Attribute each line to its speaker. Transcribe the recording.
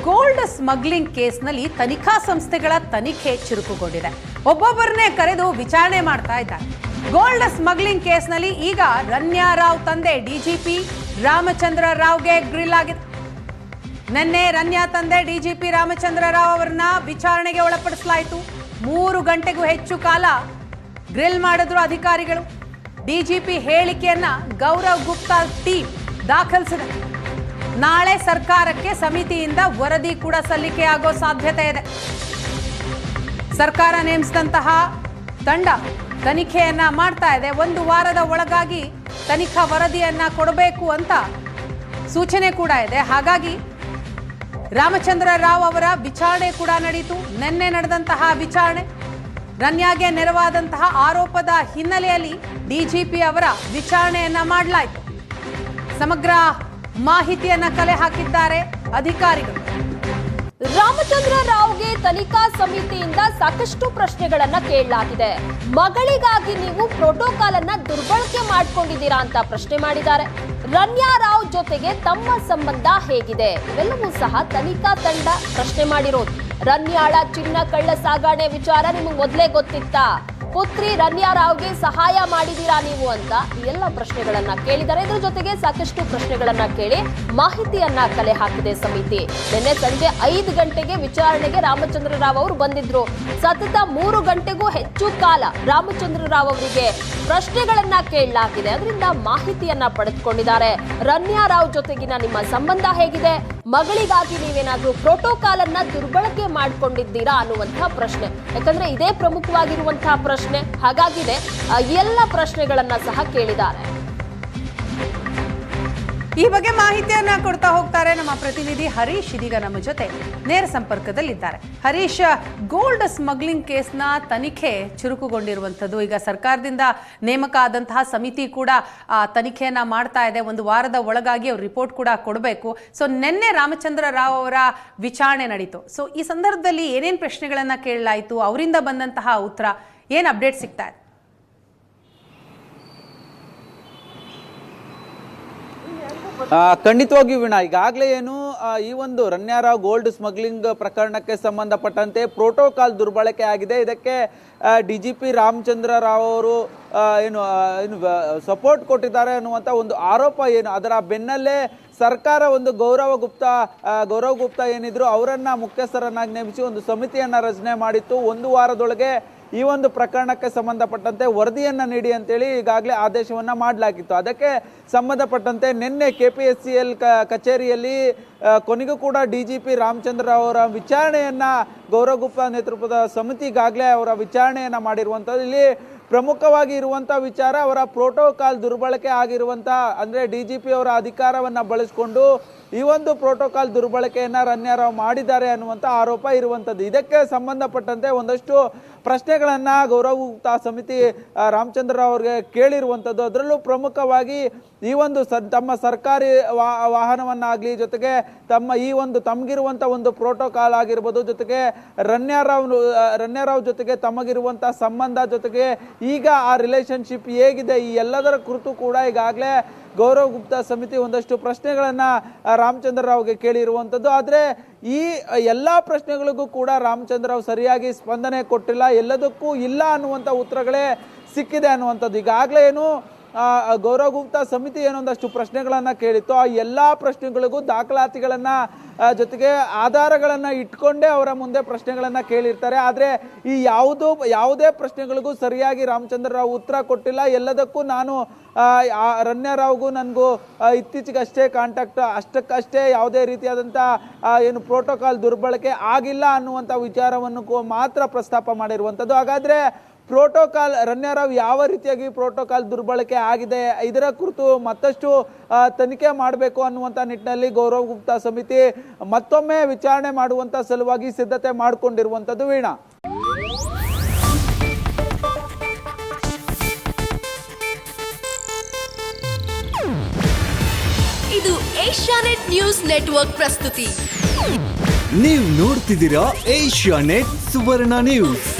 Speaker 1: Gold smuggling ಕೇಸ್ನಲ್ಲಿ ತನಿಖಾ ಸಂಸ್ಥೆಗಳ ತನಿಖೆ ಚುರುಕುಗೊಂಡಿದೆ. ಒಬ್ಬೊಬ್ಬರನ್ನೇ ಕರೆದು ವಿಚಾರಣೆ ಮಾಡ್ತಾ ಇದ್ದಾರೆ. ಗೋಲ್ಡ್ ಸ್ಮಗ್ಲಿಂಗ್ ಕೇಸ್ನಲ್ಲಿ ಈಗ ರನ್ಯಾ ರಾವ್ ತಂದೆ ಡಿಜಿಪಿ ರಾಮಚಂದ್ರ ರಾವ್ಗೆ ಗ್ರಿಲ್ ಆಗಿದೆ. ನಿನ್ನೆ ರನ್ಯಾ ತಂದೆ ಡಿಜಿಪಿ ರಾಮಚಂದ್ರ ರಾವ್ ಅವರನ್ನ ವಿಚಾರಣೆಗೆ ಒಳಪಡಿಸಲಾಯಿತು. 3 ಗಂಟೆಗೂ ಹೆಚ್ಚು ಕಾಲ ಗ್ರಿಲ್ ಮಾಡಿದ್ರು ಅಧಿಕಾರಿಗಳು. ಡಿಜಿಪಿ ಹೇಳಿಕೆಯನ್ನ ಗೌರವ್ ಗುಪ್ತಾ ಟೀಮ್ ದಾಖಲಿಸಿದೆ. ನಾಳೆ ಸರ್ಕಾರಕ್ಕೆ ಸಮಿತಿಯಿಂದ ವರದಿ ಕೂಡ ಸಲ್ಲಿಕೆಯಾಗೋ ಸಾಧ್ಯತೆ ಇದೆ. ಸರ್ಕಾರ ನೇಮಿಸಿದಂತಹ ತಂಡ ತನಿಖೆಯನ್ನ ಮಾಡ್ತಾ ಇದೆ. 1 ವಾರದ ಒಳಗಾಗಿ ತನಿಖಾ ವರದಿಯನ್ನ ಕೊಡಬೇಕು ಅಂತ ಸೂಚನೆ ಕೂಡ ಇದೆ. ಹಾಗಾಗಿ ರಾಮಚಂದ್ರ ರಾವ್ ಅವರ ವಿಚಾರಣೆ ಕೂಡ ನಡೆಯಿತು. ನಿನ್ನೆ ನಡೆದಂತಹ ವಿಚಾರಣೆ ರನ್ಯಾಗೆ ನೆರವಾದಂತಹ ಆರೋಪದ ಹಿನ್ನೆಲೆಯಲ್ಲಿ ಡಿಜಿಪಿ ಅವರ ವಿಚಾರಣೆಯನ್ನ ಮಾಡಲಾಯಿತು. ಸಮಗ್ರ ಮಾಹಿತಿಯನ್ನ ಕಲೆ ಹಾಕಿದ್ದಾರೆ ಅಧಿಕಾರಿಗಳು.
Speaker 2: ರಾಮಚಂದ್ರ ರಾವ್ಗೆ ತನಿಖಾ ಸಮಿತಿಯಿಂದ ಸಾಕಷ್ಟು ಪ್ರಶ್ನೆಗಳನ್ನ ಕೇಳಲಾಗಿದೆ. ಮಗಳಿಗಾಗಿ ನೀವು ಪ್ರೋಟೋಕಾಲ್ ಅನ್ನ ದುರ್ಬಳಕೆ ಮಾಡ್ಕೊಂಡಿದ್ದೀರಾ ಅಂತ ಪ್ರಶ್ನೆ ಮಾಡಿದ್ದಾರೆ. ರನ್ಯಾ ರಾವ್ ಜೊತೆಗೆ ತಮ್ಮ ಸಂಬಂಧ ಹೇಗಿದೆ ಇವೆಲ್ಲವೂ ಸಹ ತನಿಖಾ ತಂಡ ಪ್ರಶ್ನೆ ಮಾಡಿರೋದು. ರನ್ಯಾಳ ಚಿನ್ನ ಕಳ್ಳ ಸಾಗಾಣೆ ವಿಚಾರ ನಿಮಗೆ ಮೊದಲೇ ಗೊತ್ತಿತ್ತಾ? ಪುತ್ರಿ ರನ್ಯಾ ರಾವ್ಗೆ ಸಹಾಯ ಮಾಡಿದೀರಾ ನೀವು ಅಂತ ಎಲ್ಲ ಪ್ರಶ್ನೆಗಳನ್ನ ಕೇಳಿದ್ದಾರೆ. ಇದ್ರ ಜೊತೆಗೆ ಸಾಕಷ್ಟು ಪ್ರಶ್ನೆಗಳನ್ನ ಕೇಳಿ ಮಾಹಿತಿಯನ್ನ ಕಲೆ ಹಾಕಿದೆ ಸಮಿತಿ. ನಿನ್ನೆ ಸಂಜೆ 5 ಗಂಟೆಗೆ ವಿಚಾರಣೆಗೆ ರಾಮಚಂದ್ರ ರಾವ್ ಅವರು ಬಂದಿದ್ರು. ಸತತ 3 ಗಂಟೆಗೂ ಹೆಚ್ಚು ಕಾಲ ರಾಮಚಂದ್ರ ರಾವ್ ಅವರಿಗೆ ಪ್ರಶ್ನೆಗಳನ್ನ ಕೇಳಲಾಗಿದೆ. ಅದರಿಂದ ಮಾಹಿತಿಯನ್ನ ಪಡೆದುಕೊಂಡಿದ್ದಾರೆ. ರನ್ಯಾ ರಾವ್ ಜೊತೆಗಿನ ನಿಮ್ಮ ಸಂಬಂಧ ಹೇಗಿದೆ, ಮಗಳಿಗಾಗಿ ನೀವೇನಾದ್ರೂ ಪ್ರೋಟೋಕಾಲ್ ಅನ್ನ ದುರ್ಬಳಕೆ ಮಾಡ್ಕೊಂಡಿದ್ದೀರಾ ಅನ್ನುವಂತಹ ಪ್ರಶ್ನೆ. ಯಾಕಂದ್ರೆ ಇದೇ ಪ್ರಮುಖವಾಗಿರುವಂತಹ ಪ್ರಶ್ನೆ. ಹಾಗಾಗಿದೆ ಎಲ್ಲ ಪ್ರಶ್ನೆಗಳನ್ನ ಸಹ ಕೇಳಿದ್ದಾರೆ.
Speaker 1: ಈ ಬಗ್ಗೆ ಮಾಹಿತಿಯನ್ನ ಕೊಡ್ತಾ ಹೋಗ್ತಾರೆ ನಮ್ಮ ಪ್ರತಿನಿಧಿ ಹರೀಶ್. ಇದೀಗ ನಮ್ಮ ಜೊತೆ ನೇರ ಸಂಪರ್ಕದಲ್ಲಿದ್ದಾರೆ. ಹರೀಶ್, ಗೋಲ್ಡ್ ಸ್ಮಗ್ಲಿಂಗ್ ಕೇಸ್ನ ತನಿಖೆ ಚುರುಕುಗೊಂಡಿರುವಂಥದ್ದು. ಈಗ ಸರ್ಕಾರದಿಂದ ನೇಮಕ ಆದಂತಹ ಸಮಿತಿ ಕೂಡ ತನಿಖೆಯನ್ನ ಮಾಡ್ತಾ ಇದೆ. 1 ವಾರದ ಒಳಗಾಗಿ ಅವ್ರು ರಿಪೋರ್ಟ್ ಕೂಡ ಕೊಡಬೇಕು. ಸೊ ನಿನ್ನೆ ರಾಮಚಂದ್ರ ರಾವ್ ಅವರ ವಿಚಾರಣೆ ನಡೀತು. ಸೊ ಈ ಸಂದರ್ಭದಲ್ಲಿ ಏನೇನು ಪ್ರಶ್ನೆಗಳನ್ನ ಕೇಳಲಾಯಿತು, ಅವರಿಂದ ಬಂದಂತಹ ಉತ್ತರ, ಏನು ಅಪ್ಡೇಟ್ ಸಿಗ್ತಾ ಇದೆ?
Speaker 3: ಖಂಡಿತವಾಗಿಯೂ ವೀಣಾ, ಈಗಾಗಲೇ ಏನು ಈ ಒಂದು ರನ್ಯಾ ರಾವ್ ಗೋಲ್ಡ್ ಸ್ಮಗ್ಲಿಂಗ್ ಪ್ರಕರಣಕ್ಕೆ ಸಂಬಂಧಪಟ್ಟಂತೆ ಪ್ರೋಟೋಕಾಲ್ ದುರ್ಬಳಕೆ ಆಗಿದೆ. ಇದಕ್ಕೆ ಡಿಜಿಪಿ ರಾಮಚಂದ್ರ ರಾವ್ ಅವರು ಏನು ಸಪೋರ್ಟ್ ಕೊಟ್ಟಿದ್ದಾರೆ ಅನ್ನುವಂಥ ಒಂದು ಆರೋಪ ಏನು, ಅದರ ಬೆನ್ನಲ್ಲೇ ಸರ್ಕಾರ ಒಂದು ಗೌರವ್ ಗುಪ್ತಾ ಏನಿದ್ರು ಅವರನ್ನ ಮುಖ್ಯಸ್ಥರನ್ನಾಗಿ ನೇಮಿಸಿ ಒಂದು ಸಮಿತಿಯನ್ನ ರಚನೆ ಮಾಡಿತ್ತು. 1 ವಾರದೊಳಗೆ ಈ ಒಂದು ಪ್ರಕರಣಕ್ಕೆ ಸಂಬಂಧಪಟ್ಟಂತೆ ವರದಿಯನ್ನ ನೀಡಿ ಅಂತೇಳಿ ಈಗಾಗಲೇ ಆದೇಶವನ್ನ ಮಾಡಲಾಗಿತ್ತು. ಅದಕ್ಕೆ ಸಂಬಂಧಪಟ್ಟಂತೆ ನಿನ್ನೆ KPSCL ಕಚೇರಿಯಲ್ಲಿ ಕೊನೆಗೂ ಕೂಡ ಡಿಜಿಪಿ ರಾಮಚಂದ್ರ ರಾವ್ ಅವರ ವಿಚಾರಣೆಯನ್ನ ಗೌರವ್ ಗುಪ್ತಾ ನೇತೃತ್ವದ ಸಮಿತಿ ಈಗಾಗಲೇ ಅವರ ವಿಚಾರಣೆಯನ್ನ ಮಾಡಿರುವಂಥದ್ದು. ಇಲ್ಲಿ ಪ್ರಮುಖವಾಗಿ ಇರುವಂಥ ವಿಚಾರ ಅವರ ಪ್ರೋಟೋಕಾಲ್ ದುರ್ಬಳಕೆ ಆಗಿರುವಂಥ, ಅಂದರೆ DGP ಅವರ ಅಧಿಕಾರವನ್ನ ಬಳಸಿಕೊಂಡು ಈ ಒಂದು ಪ್ರೋಟೋಕಾಲ್ ದುರ್ಬಳಕೆಯನ್ನ ರನ್ಯಾ ರಾವ್ ಮಾಡಿದ್ದಾರೆ ಅನ್ನುವಂಥ ಆರೋಪ ಇರುವಂಥದ್ದು. ಇದಕ್ಕೆ ಸಂಬಂಧಪಟ್ಟಂತೆ ಒಂದಷ್ಟು ಪ್ರಶ್ನೆಗಳನ್ನ ಗೌರವ್ ಗುಪ್ತಾ ಸಮಿತಿ ರಾಮಚಂದ್ರ ರಾವ್ ಅವರಿಗೆ ಕೇಳಿರುವಂಥದ್ದು. ಅದರಲ್ಲೂ ಪ್ರಮುಖವಾಗಿ ಈ ಒಂದು ತಮ್ಮ ಸರ್ಕಾರಿ ವಾಹನವನ್ನಾಗಲಿ, ಜೊತೆಗೆ ತಮಗಿರುವಂಥ ಒಂದು ಪ್ರೋಟೋಕಾಲ್ ಆಗಿರ್ಬೋದು, ಜೊತೆಗೆ ರನ್ಯಾ ರಾವ್ ಜೊತೆಗೆ ತಮಗಿರುವಂಥ ಸಂಬಂಧ, ಜೊತೆಗೆ ಈಗ ಆ ರಿಲೇಶನ್ಶಿಪ್ ಹೇಗಿದೆ, ಈ ಎಲ್ಲದರ ಕುರಿತು ಕೂಡ ಈಗಾಗಲೇ ಗೌರವ್ ಗುಪ್ತಾ ಸಮಿತಿ ಒಂದಷ್ಟು ಪ್ರಶ್ನೆಗಳನ್ನ ರಾಮಚಂದ್ರ ರಾವ್ಗೆ ಕೇಳಿರುವಂಥದ್ದು. ಆದರೆ ಈ ಎಲ್ಲ ಪ್ರಶ್ನೆಗಳಿಗೂ ಕೂಡ ರಾಮಚಂದ್ರ ರಾವ್ ಸರಿಯಾಗಿ ಸ್ಪಂದನೆ ಕೊಟ್ಟಿಲ್ಲ. ಎಲ್ಲದಕ್ಕೂ ಇಲ್ಲ ಅನ್ನುವಂಥ ಉತ್ತರಗಳೇ ಸಿಕ್ಕಿದೆ ಅನ್ನುವಂಥದ್ದು. ಈಗಾಗಲೇ ಏನು ಗೌರವ್ ಗುಪ್ತಾ ಸಮಿತಿ ಏನೊಂದಷ್ಟು ಪ್ರಶ್ನೆಗಳನ್ನ ಕೇಳಿತ್ತು, ಆ ಎಲ್ಲ ಪ್ರಶ್ನೆಗಳಿಗೂ ದಾಖಲಾತಿಗಳನ್ನ ಜೊತೆಗೆ ಆಧಾರಗಳನ್ನ ಇಟ್ಕೊಂಡೇ ಅವರ ಮುಂದೆ ಪ್ರಶ್ನೆಗಳನ್ನ ಕೇಳಿರ್ತಾರೆ. ಆದರೆ ಈ ಯಾವುದೇ ಪ್ರಶ್ನೆಗಳಿಗೂ ಸರಿಯಾಗಿ ರಾಮಚಂದ್ರ ರಾವ್ ಉತ್ತರ ಕೊಟ್ಟಿಲ್ಲ. ಎಲ್ಲದಕ್ಕೂ ನಾನು ರನ್ಯಾ ರಾವ್ಗೂ ನನಗೂ ಇತ್ತೀಚೆಗಷ್ಟೇ ಕಾಂಟ್ಯಾಕ್ಟ್, ಅಷ್ಟಕ್ಕಷ್ಟೇ ಯಾವುದೇ ರೀತಿಯಾದಂಥ ಏನು ಪ್ರೋಟೋಕಾಲ್ ದುರ್ಬಳಕೆ ಆಗಿಲ್ಲ ಅನ್ನುವಂಥ ವಿಚಾರವನ್ನು ಮಾತ್ರ ಪ್ರಸ್ತಾಪ ಮಾಡಿರುವಂಥದ್ದು. ಹಾಗಾದರೆ ಪ್ರೋಟೋಕಾಲ್ ರನ್ಯಾ ರಾವ್ ಯಾವ ರೀತಿಯಾಗಿ ಪ್ರೋಟೋಕಾಲ್ ದುರ್ಬಳಕೆ ಆಗಿದೆ, ಇದರ ಕುರಿತು ಮತ್ತಷ್ಟು ತನಿಖೆ ಮಾಡಬೇಕು ಅನ್ನುವಂಥ ನಿಟ್ಟಿನಲ್ಲಿ ಗೌರವ್ ಗುಪ್ತಾ ಸಮಿತಿ ಮತ್ತೊಮ್ಮೆ ವಿಚಾರಣೆ ಮಾಡುವಂಥ ಸಲುವಾಗಿ ಸಿದ್ಧತೆ ಮಾಡಿಕೊಂಡಿರುವಂಥದ್ದು. ವೀಣಾ,
Speaker 4: ಇದು ಏಷ್ಯಾನೆಟ್ ನ್ಯೂಸ್ ನೆಟ್ವರ್ಕ್ ಪ್ರಸ್ತುತಿ.
Speaker 5: ನೀವು ನೋಡ್ತಿದ್ದೀರಾ ಏಷ್ಯಾನೆಟ್ ಸುವರ್ಣ ನ್ಯೂಸ್.